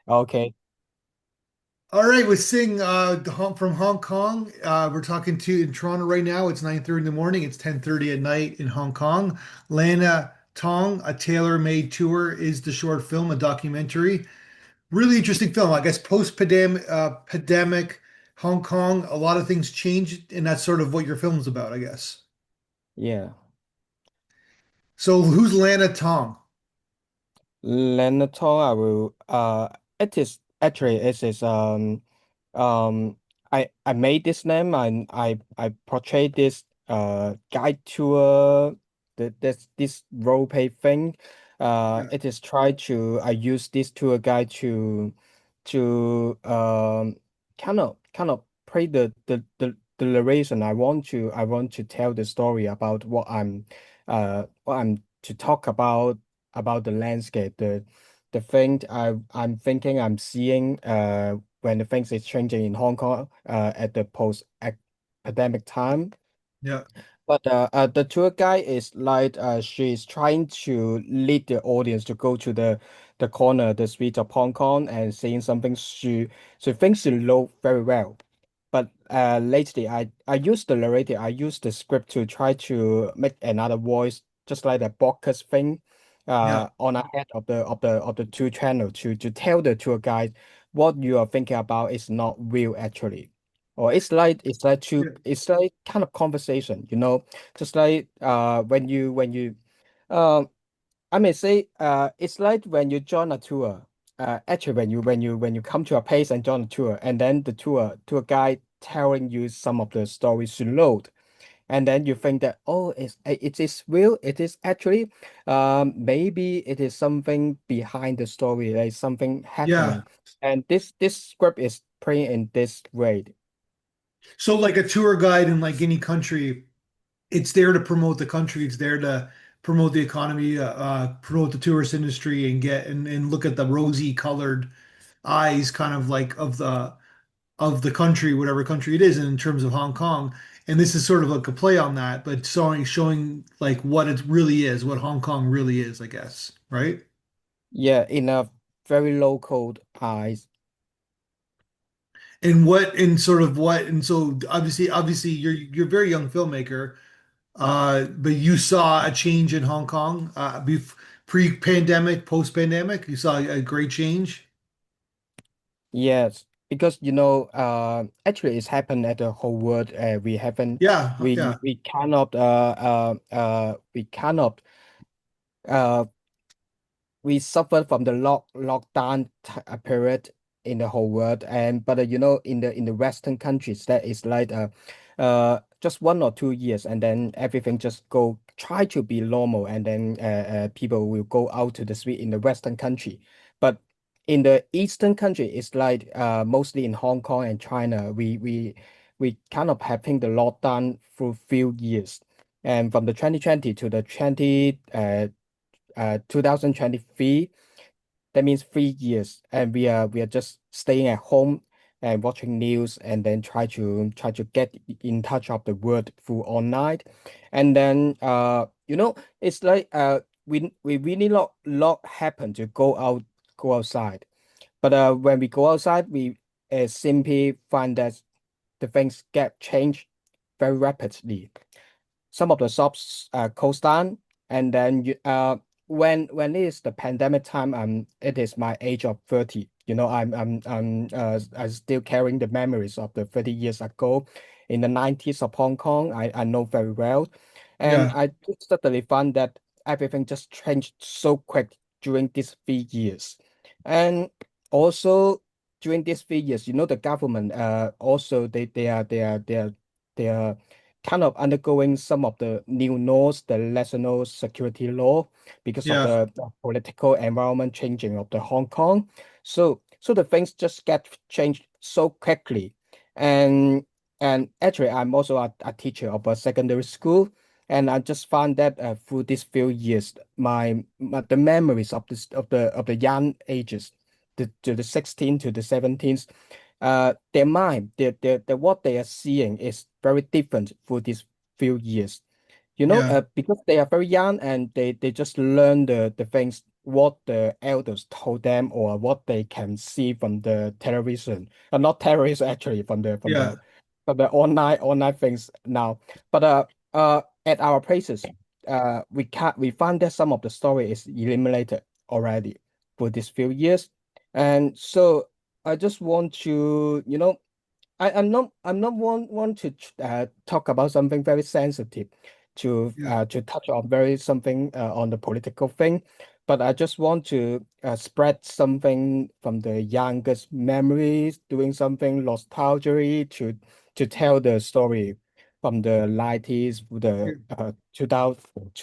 Okay. All right, we're seeing from Hong Kong. We're talking to in Toronto right now. It's 9:30 in the morning. It's 10:30 at night in Hong Kong. Lana Tong, A Tailor-Made Tour is the short film, a documentary. Really interesting film. I guess post-pandemic Hong Kong, a lot of things changed, and that's sort of what your film's about, I guess. Yeah. So who's Lana Tong? Lana Tong, I will it is actually it is um I made this name and I portrayed this guide tour this role play thing. Yeah, It is try to I use this tour guide to kind of play the narration. I want to tell the story about what I'm to talk about the landscape, the thing I'm thinking I'm seeing when the things is changing in Hong Kong at the post-pandemic time. yeah, But the tour guide is like she is trying to lead the audience to go to the corner, the street of Hong Kong, and saying something she thinks she know very well. But lately, I use the narrative, I use the script to try to make another voice, just like the broadcast thing, yeah, on ahead of the two channel to tell the tour guide what you are thinking about is not real actually. Or yeah, it's like kind of conversation, just like when you uh I may say it's like when you join a tour. Actually when you come to a place and join a tour, and then the tour guide telling you some of the stories you know, and then you think that, oh, it is real, it is actually maybe it is something behind the story, like something yeah. happening. And this script is playing in this way. So like a tour guide in like any country, it's there to promote the country. It's there to promote the economy, promote the tourist industry, and and look at the rosy colored eyes, kind of like of the country, whatever country it is, in terms of Hong Kong. And this is sort of like a play on that, but showing like what it really is, what Hong Kong really is, I guess, right? Yeah, in a very local eyes. And sort of what, and so obviously you're a very young filmmaker. But you saw a change in Hong Kong, pre-pandemic, post-pandemic. You saw a great change. Yes, because actually it's happened at the whole world. We haven't, Yeah, we yeah, we cannot, uh, we suffered from the lockdown period in the whole world, and but in the Western countries that is like just 1 or 2 years, and then everything just go try to be normal, and then people will go out to the street in the Western country. But in the Eastern country, it's like mostly in Hong Kong and China, we kind of having the lockdown for few years. And from the 2020 to the 2023, that means 3 years, and we are just staying at home and watching news, and then try to get in touch of the world through online. And then it's like we really lot happen to go outside. But when we go outside, we simply find that the things get changed very rapidly. Some of the shops closed down, and then when it is the pandemic time, it is my age of 30. I'm still carrying the memories of the 30 years ago in the 90s of Hong Kong. I know very well, and yeah, I just suddenly found that everything just changed so quick during these 3 years. And also during these 3 years, the government also they are kind of undergoing some of the new laws, the national security law, because of yeah, the political environment changing of the Hong Kong. So the things just get changed so quickly. And and actually, I'm also a teacher of a secondary school, and I just found that through these few years, the memories of the young ages, the 16 to the 17s, their mind, what they are seeing is very different for these few years. yeah, Because they are very young, and they just learn the things what the elders told them or what they can see from the television. Not television actually, Yeah. from the online things now. But at our places, we found that some of the story is eliminated already for these few years. And so I just want to, I'm not want to talk about something very sensitive Yeah. to touch on very something on the political thing, but I just want to spread something from the youngest memories, doing something nostalgia to tell the story from the 90s, the 2000,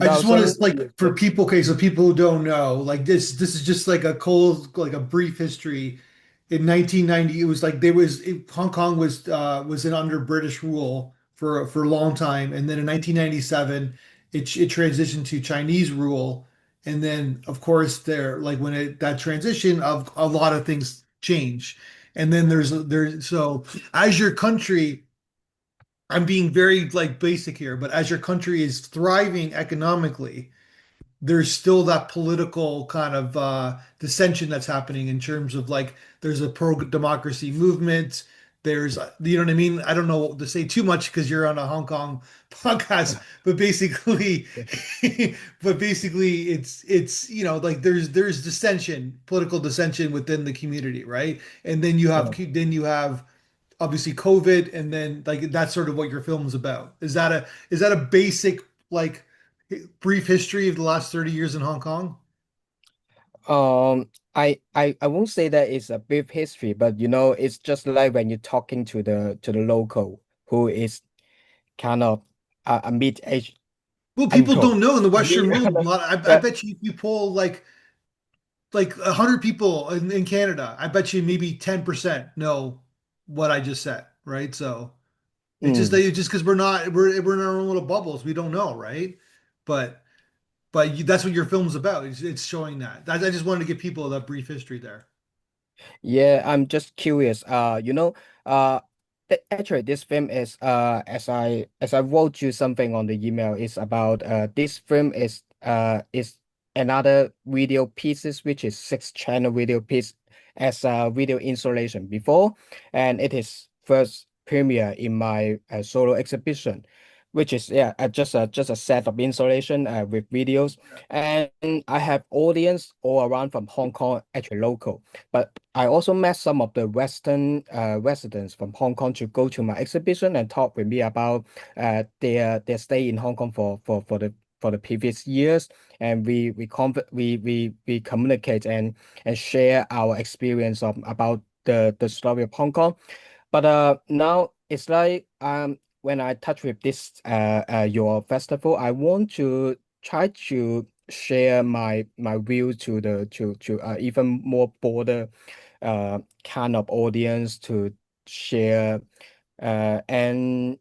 I just want to 2000. like for people, okay, so people who don't know, like this is just like a cold, like a brief history. In 1990, it was like Hong Kong was in under British rule for a long time, and then in 1997, it transitioned to Chinese rule, and then of course there like when it that transition of a lot of things change, and then there's so as your country. I'm being very like basic here, but as your country is thriving economically, there's still that political kind of dissension that's happening in terms of like there's a pro-democracy movement. There's, you know what I mean? I don't know to say too much because you're on a Hong Kong podcast, but basically, but basically, it's like there's dissension, political dissension within the community, right? And then you have obviously COVID, and then like that's sort of what your film is about. Is that a basic like brief history of the last 30 years in Hong Kong? I won't say that it's a brief history, but it's just like when you're talking to the local who is kind of a mid-aged Well, people uncle. don't know in the I Western mean, world. I yeah, bet you if you poll like 100 people in Canada, I bet you maybe 10% know what I just said, right? So mm, it's just because we're in our own little bubbles, we don't know, right? But that's what your film's about. It's showing that. I just wanted to give people that brief history there. yeah, I'm just curious. Uh, actually, this film is as I wrote you something on the email, is about this film is another video pieces, which is 6 channel video piece as a video installation before, and it is first premiere in my solo exhibition, which is just a set of installation with videos, and I have audience all around from Hong Kong, actually local. But I also met some of the Western residents from Hong Kong to go to my exhibition and talk with me about their stay in Hong Kong for the previous years, and we communicate and share our experience of about the story of Hong Kong. But now it's like when I touch with this your festival, I want to try to share my view to even more broader kind of audience to share and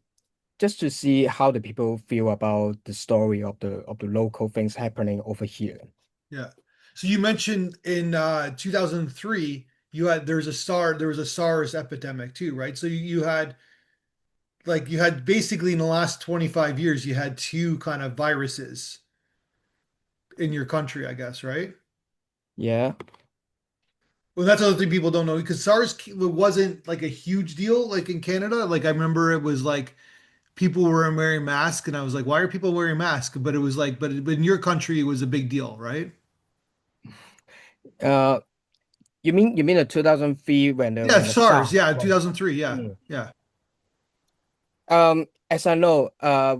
just to see how the people feel about the story of the local things happening over here. Yeah. So you mentioned in 2003 there was a SARS epidemic too, right? So you had basically in the last 25 years you had two kind of viruses in your country, I guess, right? Yeah. Well, that's another thing people don't know because wasn't like a huge deal like in Canada. Like I remember it was like people were wearing masks and I was like, why are people wearing masks? But it was like, but in your country it was a big deal, right? Uh, you mean the 2003 when the Yeah, when the SARS. SARS Yeah, was. 2003. Yeah. Mm. Yeah. As I know,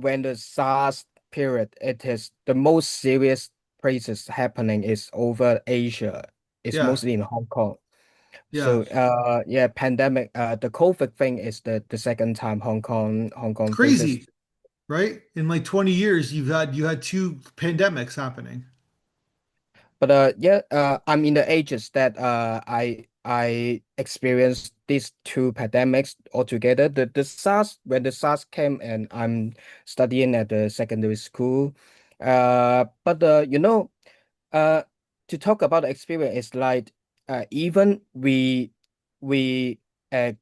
when the SARS period, it is the most serious places happening is over Asia. It's Yeah. mostly in Hong Kong. Yeah. So, yeah, pandemic, the COVID thing is the second time Hong Kong faces. Crazy, right? In like 20 years, you had two pandemics happening. But yeah, I'm in the ages that I experienced these two pandemics altogether. The SARS when the SARS came and I'm studying at the secondary school. But uh, to talk about the experience is like even we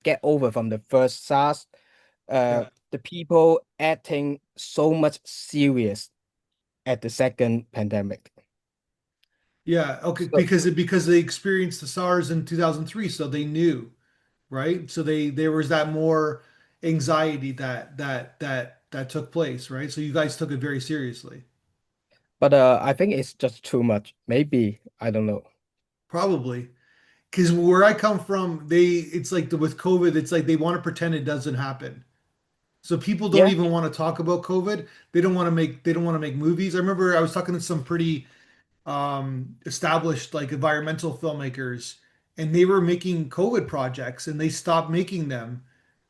get over from the first SARS, Yeah. the people acting so much serious at the second pandemic. Yeah, okay, So, because they experienced the SARS in 2003, so they knew, right? So they there was that more anxiety that took place, right? So you guys took it very seriously. but I think it's just too much. Maybe I don't know. Probably. Because where I come from, it's like with COVID, it's like they want to pretend it doesn't happen. So people don't Yeah. even want to talk about COVID. They don't want to make movies. I remember I was talking to some pretty established like environmental filmmakers, and they were making COVID projects, and they stopped making them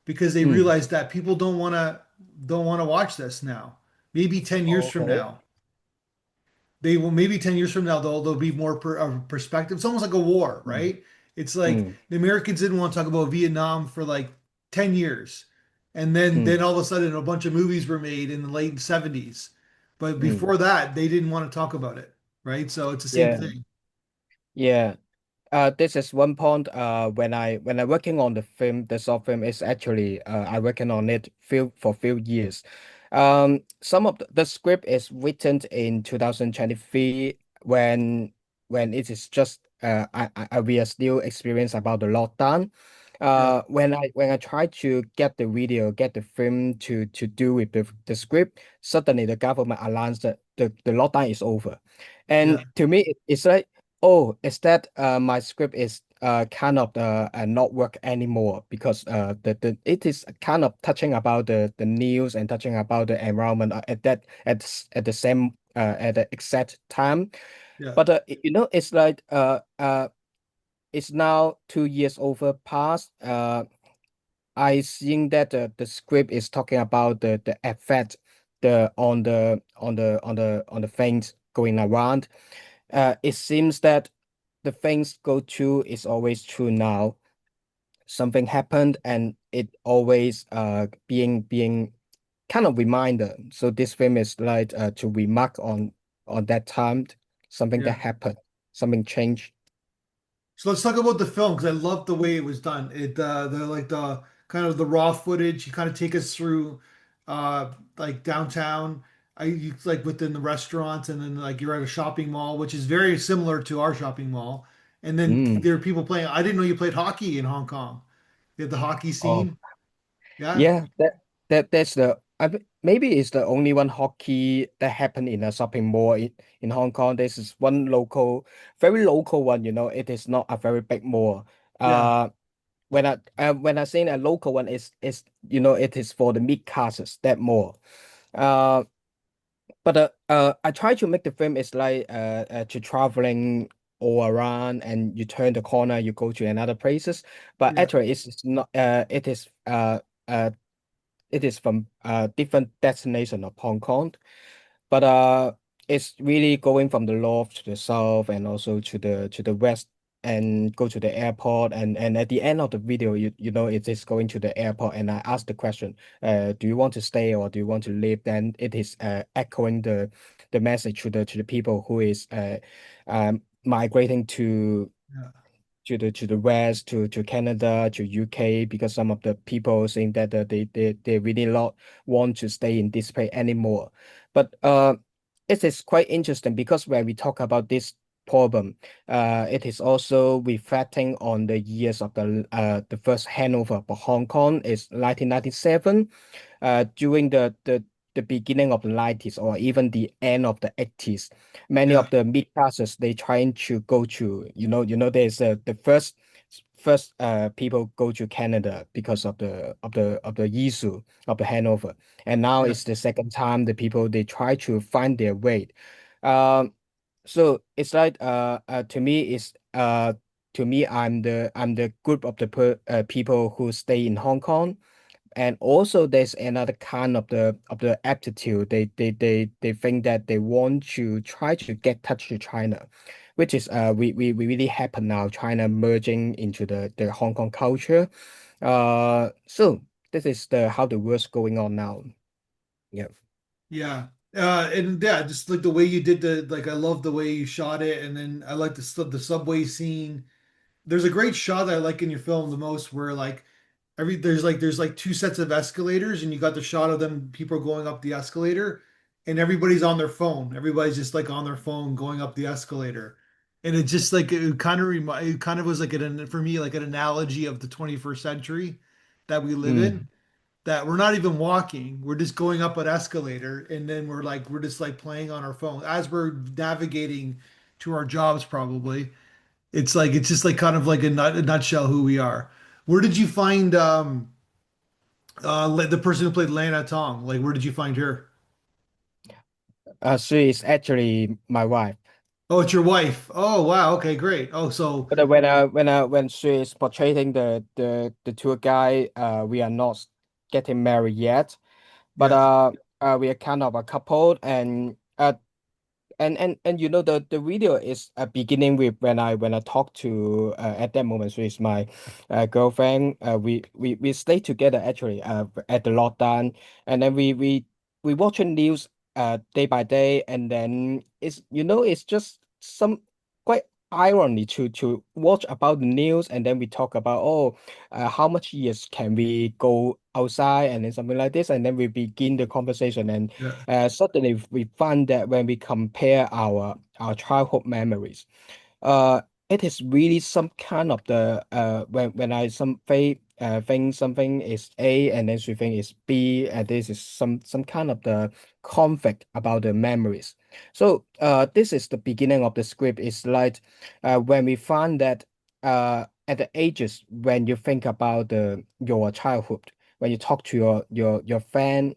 because they Mm. realized that people don't want to watch this now. Maybe 10 years from Okay. now, they will maybe 10 years from now there'll be more perspective. It's almost like a war, Mm. right? It's like Mm. the Americans didn't want to talk about Vietnam for like 10 years. And then Mm. all of a sudden a bunch of movies were made in the late 70s. But Mm. before that, they didn't want to talk about it, right? So it's the same Yeah. thing. Yeah. This is one point. When I working on the film, the short film is actually I working on it few years. Some of the script is written in 2023 when it is just we are still experiencing about the lockdown. Yeah, When I try to get the video, get the film to do with the script, suddenly the government announced that the lockdown is over, and yeah, to me it's like, oh, is that my script is kind of not work anymore because the it is kind of touching about the news and touching about the environment at the same at the exact time. yeah, But it's like it's now 2 years over past. I seeing that the script is talking about the effect on the things going around. It seems that the things go true is always true now. Something happened and it always being kind of reminder. So this film is like to remark on that time, something that yeah. happened, something changed. So let's talk about the film because I love the way it was done. The like the kind of the raw footage. You kind of take us through like downtown. You like within the restaurants, and then like you're at a shopping mall, which is very similar to our shopping mall. And then Mm. there are people playing. I didn't know you played hockey in Hong Kong. You had the hockey Oh, scene. Yeah, yeah, that's the maybe it's the only one hockey that happened in a shopping mall in Hong Kong. This is one local, very local one. It is not a very big mall. yeah, When I say a local one is it is for the mid classes that mall. Uh, but I try to make the film is like to traveling all around and you turn the corner, you go to another places. But yeah, actually, it's not. Uh, it is from different destination of Hong Kong. But it's really going from the north to the south and also to the west and go to the airport and at the end of the video it is going to the airport and I ask the question, do you want to stay or do you want to leave? Then it is echoing the message to the people who is migrating yeah, to the west to Canada to UK because some of the people saying that they really not want to stay in this place anymore. But it is quite interesting because when we talk about this problem, it is also reflecting on the years of the first handover of Hong Kong is 1997 during the beginning of the 90s or even the end of the 80s, many yeah, of the mid classes they trying to go to, there's the first people go to Canada because of the issue of the handover, and now yeah, it's the second time the people they try to find their way. Um, so it's like to me I'm the group of people who stay in Hong Kong, and also there's another kind of the aptitude. They think that they want to try to get touch to China, which is we really happen now, China merging into the Hong Kong culture. So this is the how the world's going on now. Yeah. yeah. And yeah, just like the way you did the like, I love the way you shot it, and then I like the subway scene. There's a great shot that I like in your film the most where like there's like two sets of escalators and you got the shot of them people going up the escalator and everybody's on their phone. Everybody's just like on their phone going up the escalator. And it just like it kind of was like for me like an analogy of the 21st century that we live in. Mm, That we're not even walking, we're just going up an escalator, and then we're just like playing on our phone as we're navigating to our jobs probably. It's like it's just like kind of like a nutshell who we are. Where did you find the person who played Lana Tong? Like where did you find her? she is actually my wife. Oh, it's your wife. Oh, wow. Okay, great. Oh, so But when she is portraying the tour guide, we are not getting married yet. But yeah, we are kind of a couple, and you know the video is beginning with when I talk to at that moment she is my girlfriend. We stay together actually at the lockdown, and then we watching news day by day, and then it's just some quite irony to watch about the news, and then we talk about how much years can we go outside, and then something like this, and then we begin the conversation. And yeah, suddenly we find that when we compare our childhood memories, it is really some kind of the when I something think something is A and then she think is B, and this is some kind of the conflict about the memories. So this is the beginning of the script. It's like when we find that at the ages when you think about the your childhood, when you talk to your friend,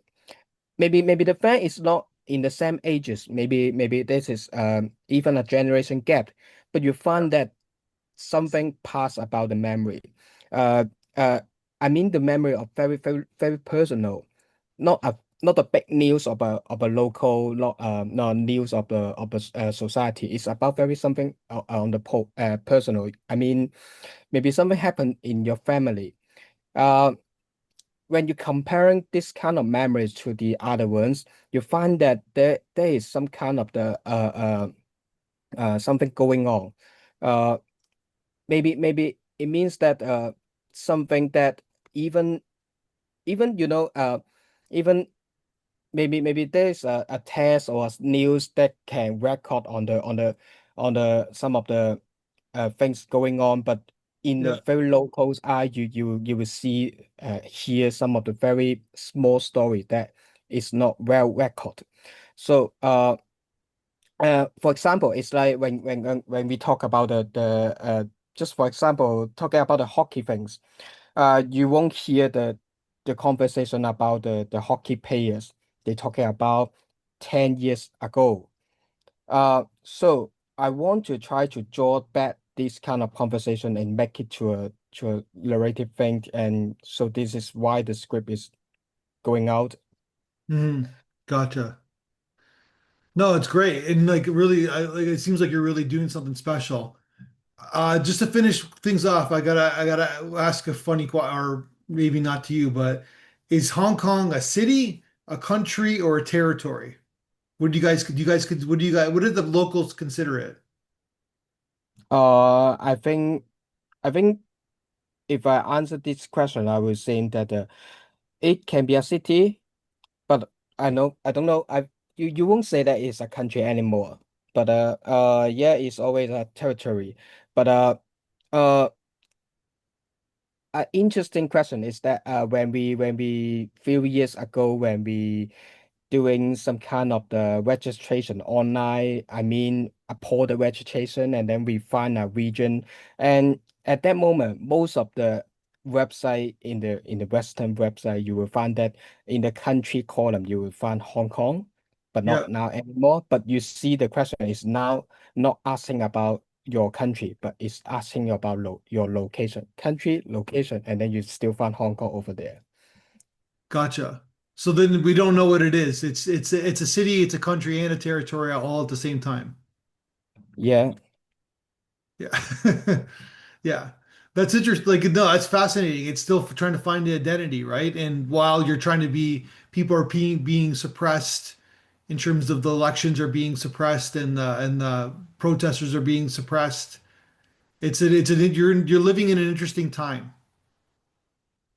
maybe the fan is not in the same ages. Maybe this is even a generation gap, but you find that something passed about the memory. Uh, uh, I mean the memory of very personal, not a big news of a local, not news of a society. It's about very something on the personal. I mean maybe something happened in your family. Uh, when you're comparing this kind of memories to the other ones, you find that there is some kind of the something going on. Uh, maybe it means that something that even even even maybe there's a test or a news that can record on the some of the things going on, but in the yeah. very locals eye, you will see hear some of the very small story that is not well recorded. So for example, it's like when we talk about the just for example talking about the hockey things, you won't hear the conversation about the hockey players. They're talking about 10 years ago. So I want to try to draw back this kind of conversation and make it to a narrative thing. And so this is why the script is going out. Gotcha. No, it's great. And like really like it seems like you're really doing something special. Just to finish things off, I gotta ask a funny or maybe not to you, but is Hong Kong a city, a country, or a territory? What did the locals consider it? I think if I answer this question, I will say that it can be a city, but I don't know. You won't say that it's a country anymore. But yeah, it's always a territory. But uh an interesting question is that when we few years ago when we doing some kind of the registration online, I mean a portal registration, and then we find a region, and at that moment most of the website in the Western website you will find that in the country column you will find Hong Kong, but Yeah, not now anymore. But you see the question is now not asking about your country, but it's asking about your location, country location, and then you still find Hong Kong over there. gotcha. So then we don't know what it is. It's a city, it's a country, and a territory all at the same time. Yeah. Yeah. Yeah. That's interesting. Like, no, that's fascinating. It's still trying to find the identity, right? And while you're trying to people are being suppressed in terms of the elections are being suppressed and the protesters are being suppressed. You're living in an interesting time.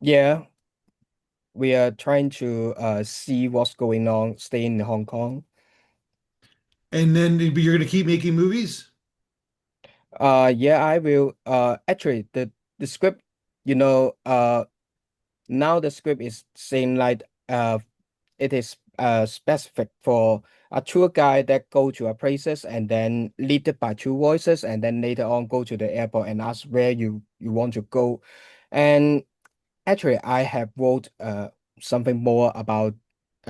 Yeah, we are trying to see what's going on, stay in Hong Kong. And then you're going to keep making movies. Yeah, I will. Actually, the script, you know, now the script is saying like, it is specific for a tour guide that go to a places and then lead by two voices, and then later on go to the airport and ask where you want to go. And actually, I have wrote something more about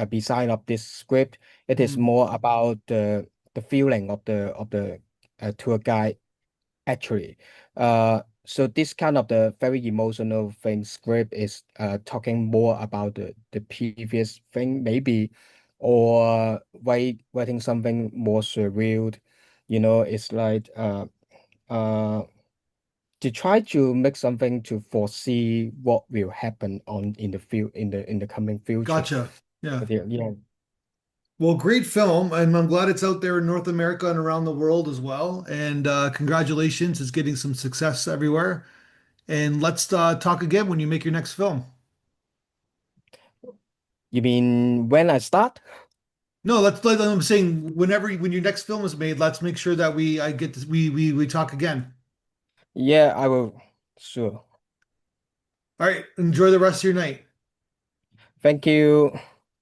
beside of this script. It is Mm, more about the feeling of the tour guide actually. So this kind of the very emotional thing script is talking more about the previous thing maybe, or writing something more surreal. It's like uh to try to make something to foresee what will happen on in the in the coming future. gotcha. Yeah. But yeah, yeah. Well, great film, and I'm glad it's out there in North America and around the world as well. And congratulations, it's getting some success everywhere. And let's talk again when you make your next film. You mean when I start? No, I'm saying when your next film is made, let's make sure that I get to, we talk again. Yeah, I will. Sure. All right, enjoy the rest of your night. Thank you.